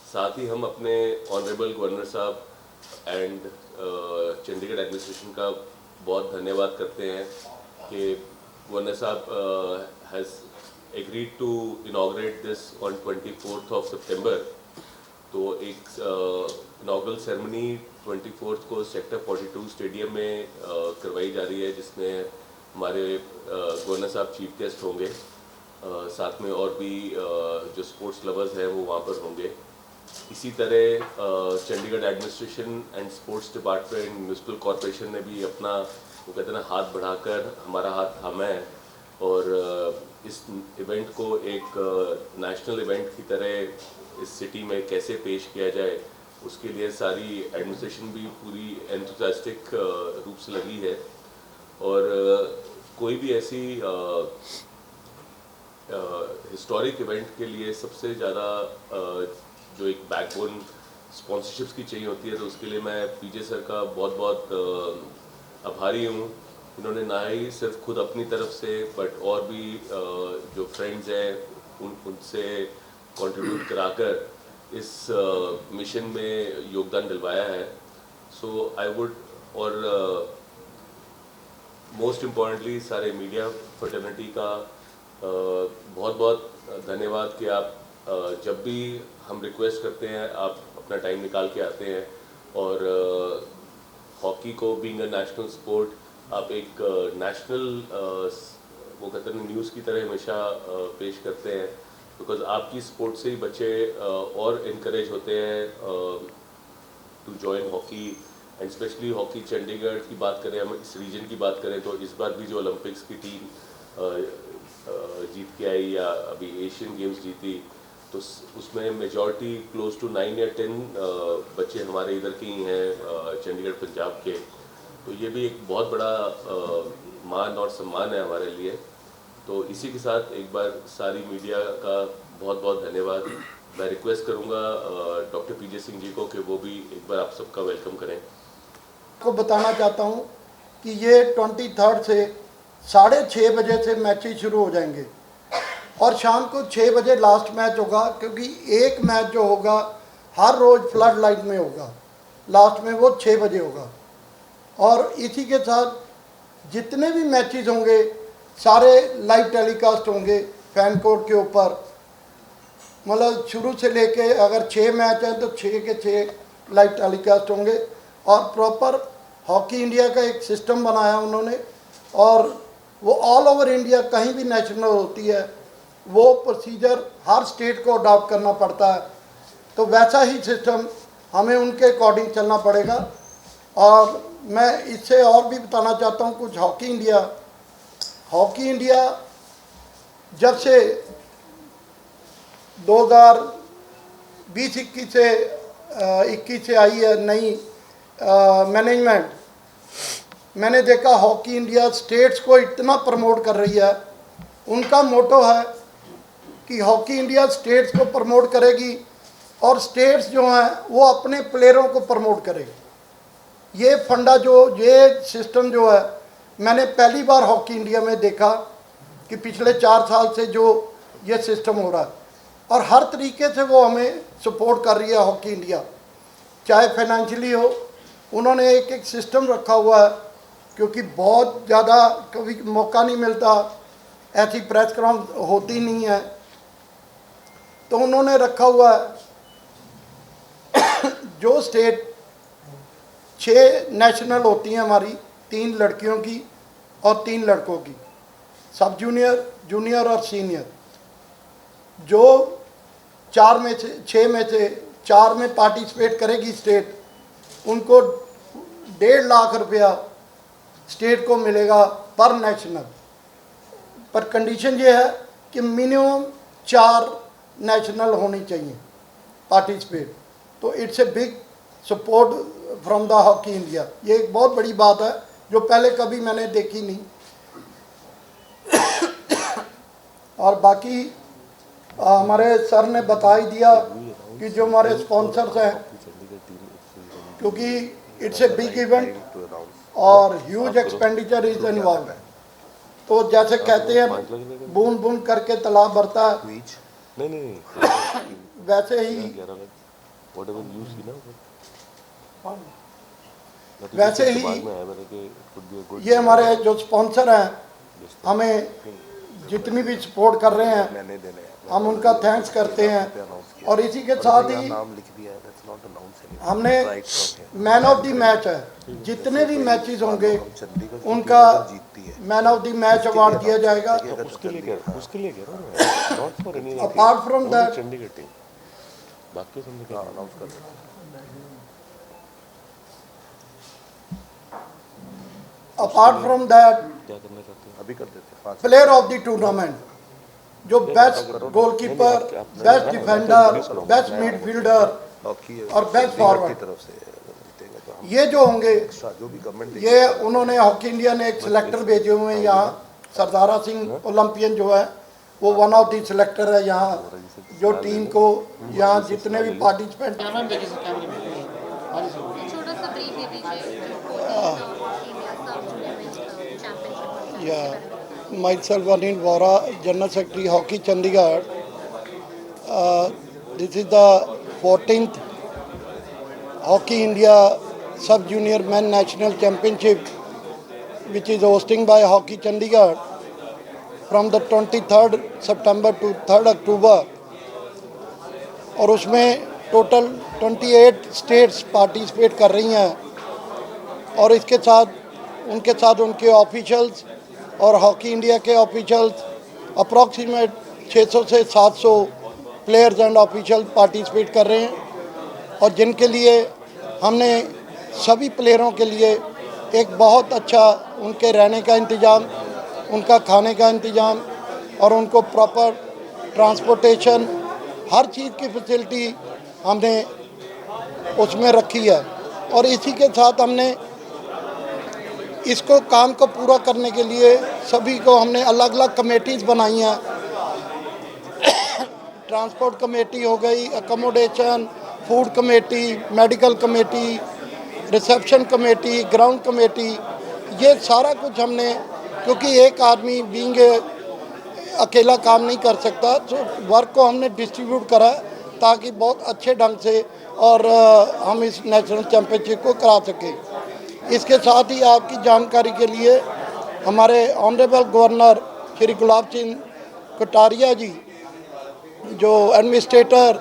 साथ ही हम अपने ऑनरेबल गवर्नर साहब एंड चंडीगढ़ एडमिनिस्ट्रेशन का बहुत धन्यवाद करते हैं कि गवर्नर साहब has agreed to inaugurate this on 24th of September। तो एक इनाग्रल सेरेमनी 24 को सेक्टर 42 स्टेडियम में करवाई जा रही है, जिसमें हमारे गवर्नर साहब चीफ गेस्ट होंगे। साथ में और भी जो स्पोर्ट्स लवर्स हैं वो वहाँ पर होंगे। इसी तरह Chandigarh administration and sports department municipal corporation ने भी अपना वो कहते हैं ना हाथ बढ़ाकर हमारा हाथ थामा है और इस इवेंट को एक नेशनल इवेंट की तरह इस सिटी में कैसे पेश किया जाए उसके लिए सारी एडमिनिस्ट्रेशन भी पूरी एंथुसियास्टिक रूप से लगी है। और कोई भी ऐसी हिस्टोरिक इवेंट के लिए सबसे ज़्यादा जो एक बैकबोन स्पॉन्सरशिप्स की चाहिए होती है, तो उसके लिए मैं पीजे सर का बहुत बहुत आभारी हूँ। इन्होंने ना ही सिर्फ खुद अपनी तरफ से बट और भी जो फ्रेंड्स हैं उनसे कंट्रीब्यूट कराकर इस मिशन में योगदान दिलवाया है। सो आई वुड और मोस्ट इम्पॉर्टेंटली सारे मीडिया फ्रेटर्निटी का बहुत बहुत धन्यवाद कि आप जब भी हम रिक्वेस्ट करते हैं आप अपना टाइम निकाल के आते हैं और हॉकी को बीइंग अ नेशनल स्पोर्ट आप एक नेशनल वो कहते हैं न्यूज़ की तरह हमेशा पेश करते हैं, बिकॉज आपकी स्पोर्ट से ही बच्चे और इनकरेज होते हैं to join hockey and specially hockey. Chandigarh की बात करें, हम इस रीजन की बात करें तो इस बार भी जो ओलंपिक्स की टीम जीत के आई या अभी एशियन गेम्स जीती, तो उसमें मेजॉरिटी क्लोज टू 9 या 10 बच्चे हमारे इधर के ही हैं, चंडीगढ़ पंजाब के। तो ये भी एक बहुत बड़ा मान और सम्मान है हमारे लिए। तो इसी के साथ एक बार सारी मीडिया का बहुत बहुत धन्यवाद। मैं रिक्वेस्ट करूंगा डॉक्टर पीजे सिंह जी को कि वो भी एक बार आप सबका वेलकम करें। को बताना चाहता हूँ कि ये 23 से 6:30 बजे से मैचेस शुरू हो जाएंगे और शाम को 6 बजे लास्ट मैच होगा, क्योंकि एक मैच जो होगा हर रोज़ फ्लड लाइट में होगा, लास्ट में वो 6 बजे होगा। और इसी के साथ जितने भी मैचेस होंगे सारे लाइव टेलीकास्ट होंगे फैन कोड के ऊपर। मतलब शुरू से लेके अगर 6 मैच हैं तो 6 के 6 लाइव टेलीकास्ट होंगे। और प्रॉपर हॉकी इंडिया का एक सिस्टम बनाया उन्होंने, और वो ऑल ओवर इंडिया कहीं भी नेशनल होती है वो प्रोसीजर हर स्टेट को अडॉप्ट करना पड़ता है, तो वैसा ही सिस्टम हमें उनके अकॉर्डिंग चलना पड़ेगा। और मैं इससे और भी बताना चाहता हूँ कुछ हॉकी इंडिया जब से 2020-21 से 21 से आई है नई मैनेजमेंट, मैंने देखा हॉकी इंडिया स्टेट्स को इतना प्रमोट कर रही है। उनका मोटो है कि हॉकी इंडिया स्टेट्स को प्रमोट करेगी और स्टेट्स जो हैं वो अपने प्लेयरों को प्रमोट करेगी। ये फंडा ये सिस्टम जो है मैंने पहली बार हॉकी इंडिया में देखा कि पिछले 4 साल से जो ये सिस्टम हो रहा है, और हर तरीके से वो हमें सपोर्ट कर रही है हॉकी इंडिया, चाहे फाइनेंशियली हो। उन्होंने एक सिस्टम रखा हुआ है, क्योंकि बहुत ज़्यादा कभी मौका नहीं मिलता, ऐसी प्रेस कॉन्फ्रेंस होती नहीं है, तो उन्होंने रखा हुआ है जो स्टेट 6 नेशनल होती हैं हमारी, 3 लड़कियों की और 3 लड़कों की, सब जूनियर, जूनियर और सीनियर। जो 6 में से 4 में पार्टिसिपेट करेगी स्टेट, उनको 1.5 लाख रुपया स्टेट को मिलेगा पर नेशनल। पर कंडीशन ये है कि मिनिमम 4 नेशनल होनी चाहिए पार्टिसिपेट। तो it's a big support from the hockey India. ये एक बहुत बड़ी बात है जो पहले कभी मैंने देखी नहीं। और बाकी हमारे सर ने बता ही दिया कि जो हमारे स्पॉन्सर्स हैं, क्योंकि इट्स ए बिग इवेंट और ह्यूज एक्सपेंडिचर इज इन्वॉल्व। तो जैसे कहते हैं बूंद बूंद करके तालाब भरता है, वैसे ही whatever you see now, वैसे ही दिमाग में आया मेरे कि it would be a good ये हमारे जो स्पॉन्सर हैं हमें जितनी भी सपोर्ट कर रहे हैं मैंने देने हैं, हम उनका थैंक्स करते हैं। और इसी के साथ ही नाम लिख दिया है, that's not announced anymore. हमने Right from here. Man of the match है, जितने भी मैचेस होंगे चंडीगढ़ उनका जीतती है। Man of the match award दिया जाएगा। उसके लिए कह रहा हूँ मैं, not for any other Apart team, from only that- Chandigarh team, बाकी सबने क्या अनाउंस कर दिया। अपार्ट फ्रॉम दैट क्या करना चाहते हैं अभी कर देते हैं 5 प्लेयर ऑफ द टूर्नामेंट जो best goalkeeper, best defender, best midfielder hockey और बेस्ट की फॉरवर्ड, तरफ से देगा तो हम ये जो होंगे एक्स्ट्रा जो भी गवर्नमेंट ये उन्होंने हॉकी इंडिया ने एक सिलेक्टर भेजे हुए हैं यहाँ। सरदारा सिंह ओलंपियन जो है वो वन ऑफ द सिलेक्टर है यहाँ, जो टीम को यहाँ जितने भी पार्टिसिपेंट छोटा सा ब्रीफ दे दीजिए हॉकी इंडिया सब जूनियर में चैंपियनशिप या myself Anil Vora, General Secretary Hockey Chandigarh. This is the 14th Hockey India Sub Junior Men National Championship which is hosting by Hockey Chandigarh from the 23rd September to 3rd October और उसमें total 28 states participate कर रही हैं और इसके साथ उनके officials और हॉकी इंडिया के ऑफिशियल्स अप्रॉक्सीमेट 600 से 700 प्लेयर्स एंड ऑफिशियल पार्टिसिपेट कर रहे हैं और जिनके लिए हमने सभी प्लेयरों के लिए एक बहुत अच्छा उनके रहने का इंतज़ाम, उनका खाने का इंतज़ाम और उनको प्रॉपर ट्रांसपोर्टेशन हर चीज़ की फैसिलिटी हमने उसमें रखी है। और इसी के साथ हमने इसको काम को पूरा करने के लिए सभी को हमने अलग अलग कमेटीज़ बनाई हैं। ट्रांसपोर्ट कमेटी हो गई, accommodation, food committee, medical committee, reception committee, ground committee, ये सारा कुछ हमने, क्योंकि एक आदमी बीइंग अकेला काम नहीं कर सकता, तो वर्क को हमने डिस्ट्रीब्यूट करा ताकि बहुत अच्छे ढंग से और हम इस नेशनल चैम्पियनशिप को करा सकें। इसके साथ ही आपकी जानकारी के लिए हमारे ऑनरेबल गवर्नर श्री गुलाब सिंह कटारिया जी जो एडमिनिस्ट्रेटर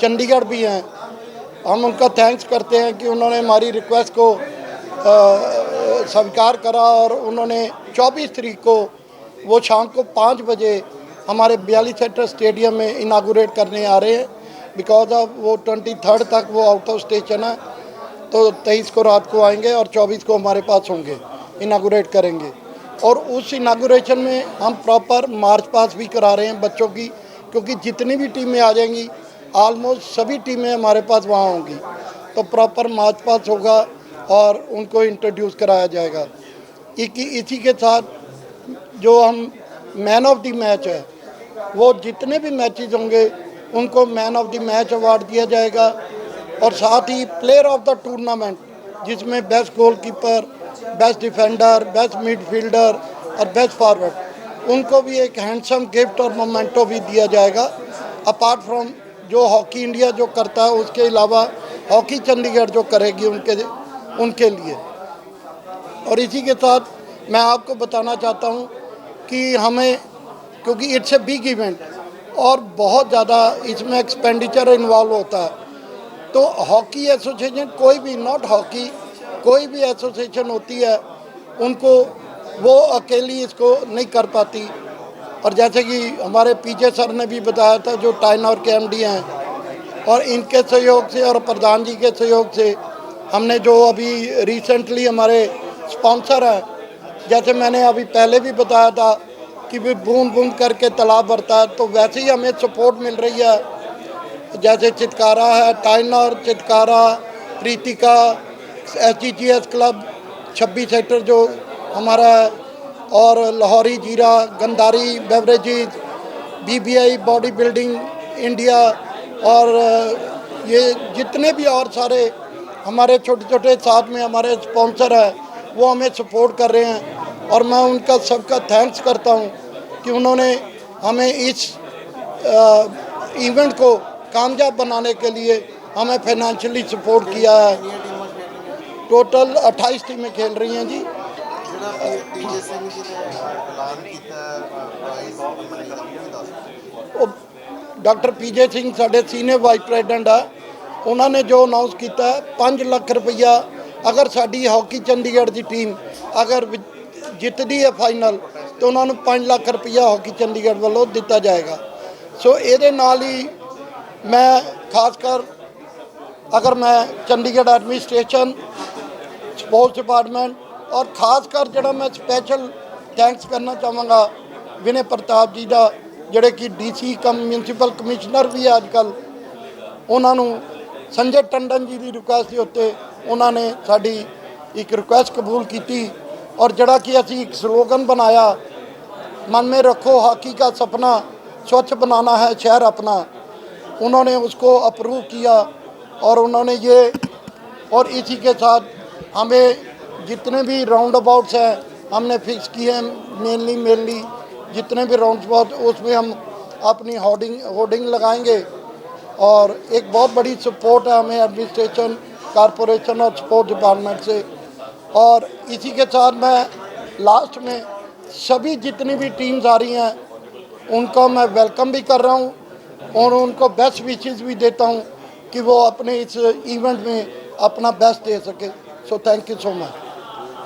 चंडीगढ़ भी हैं, हम उनका थैंक्स करते हैं कि उन्होंने हमारी रिक्वेस्ट को स्वीकार करा और उन्होंने 24 तारीख को वो शाम को 5 बजे हमारे 42 सेक्टर स्टेडियम में इनागुरेट करने आ रहे हैं। बिकॉज ऑफ वो 23rd तक वो आउट ऑफ स्टेशन है, तो 23 को रात को आएंगे और 24 को हमारे पास होंगे, इनागुरेट करेंगे। और उस इनागुरेशन में हम प्रॉपर मार्च पास भी करा रहे हैं बच्चों की, क्योंकि जितनी भी टीमें आ जाएंगी ऑलमोस्ट सभी टीमें हमारे पास वहाँ होंगी, तो प्रॉपर मार्च पास होगा और उनको इंट्रोड्यूस कराया जाएगा। इसी के साथ जो हम मैन ऑफ द मैच है, वो जितने भी मैचेस होंगे उनको man of the match award दिया जाएगा और साथ ही प्लेयर ऑफ द टूर्नामेंट जिसमें best goalkeeper, best defender, best midfielder और बेस्ट फॉरवर्ड, उनको भी एक हैंडसम गिफ्ट और मोमेंटो भी दिया जाएगा। अपार्ट फ्रॉम जो हॉकी इंडिया जो करता है उसके अलावा हॉकी चंडीगढ़ जो करेगी उनके लिए। और इसी के साथ मैं आपको बताना चाहता हूँ कि हमें, क्योंकि इट्स ए बिग इवेंट और बहुत ज़्यादा इसमें एक्सपेंडिचर इन्वॉल्व होता है, तो हॉकी एसोसिएशन कोई भी, नॉट हॉकी, कोई भी एसोसिएशन होती है उनको वो अकेली इसको नहीं कर पाती। और जैसे कि हमारे पीछे सर ने भी बताया था जो टाइनर के एमडी हैं, और इनके सहयोग से और प्रधान जी के सहयोग से हमने जो अभी रिसेंटली हमारे स्पॉन्सर हैं, जैसे मैंने अभी पहले भी बताया था कि भी बूंद बूंद करके तालाब भरता है, तो वैसे ही हमें सपोर्ट मिल रही है। जैसे चितकारा है, Tynor, Chitkara, Preetika, SGGS club 26 sector जो हमारा है, और Lahori Zeera, Gandhari beverages, BBI body building India, और ये जितने भी और सारे हमारे छोटे छोटे साथ में हमारे स्पॉन्सर हैं वो हमें सपोर्ट कर रहे हैं। और मैं उनका सबका थैंक्स करता हूं कि उन्होंने हमें इस इवेंट को कामयाब बनाने के लिए हमें फाइनेंशियली सपोर्ट किया है। टोटल 28 टीमें खेल रही हैं जी। ਜਿਹੜਾ ਪੀਜੇ ਸਿੰਘ ਜੀ ਨੇ ਐਲਾਨ ਕੀਤਾ ਪ੍ਰਾਈਜ਼ ਮਨੀ ਦਾ ਉਹ ਵੀ ਦੱਸ ਦਿਓ। ਉਹ ਡਾਕਟਰ ਪੀਜੇ ਸਿੰਘ ਸਾਡੇ ਸੀਨੀਅਰ ਵਾਈਸ ਪ੍ਰੈਜ਼ੀਡੈਂਟ ਆ, ਉਹਨਾਂ ਨੇ ਜੋ ਅਨਾਉਂਸ ਕੀਤਾ 5 ਲੱਖ ਰੁਪਈਆ ਅਗਰ ਸਾਡੀ ਹਾਕੀ ਚੰਡੀਗੜ੍ਹ ਦੀ ਟੀਮ ਅਗਰ ਜਿੱਤਦੀ ਹੈ ਫਾਈਨਲ ਤਾਂ ਉਹਨਾਂ ਨੂੰ 5 ਲੱਖ ਰੁਪਈਆ ਹਾਕੀ ਚੰਡੀਗੜ੍ਹ ਵੱਲੋਂ ਦਿੱਤਾ ਜਾਏਗਾ। ਸੋ ਇਹਦੇ ਨਾਲ ਹੀ ਮੈਂ ਖਾਸ ਕਰ अगर मैं चंडीगढ़ एडमिनिस्ट्रेशन स्पोर्ट्स डिपार्टमेंट और खास कर जड़ा मैं स्पैशल थैंक्स करना चाहांगा विनय प्रताप जी का जोड़े कि DC कम म्यूनसिपल कमिश्नर भी है अजकल, उन्होंने संजय टंडन जी की रिक्वेस्ट के उत्ते उन्होंने साड़ी एक रिक्वेस्ट कबूल की और जड़ा कि असी एक स्लोगन बनाया मन में रखो हॉकी का सपना स्वच्छ बनाना है शहर अपना, उन्होंने उसको अप्रूव किया और उन्होंने ये और इसी के साथ हमें जितने भी राउंड अबाउट्स हैं हमने फिक्स किए हैं, मेनली जितने भी राउंड अबाउट उसमें हम अपनी होर्डिंग लगाएंगे और एक बहुत बड़ी सपोर्ट है हमें एडमिनिस्ट्रेशन कॉरपोरेशन और स्पोर्ट्स डिपार्टमेंट से। और इसी के साथ मैं लास्ट में सभी जितनी भी टीम्स आ रही हैं उनका मैं वेलकम भी कर रहा हूँ और उनको बेस्ट विशेस भी देता हूँ कि वो अपने इस इवेंट में अपना बेस्ट दे सके। So thank you so much.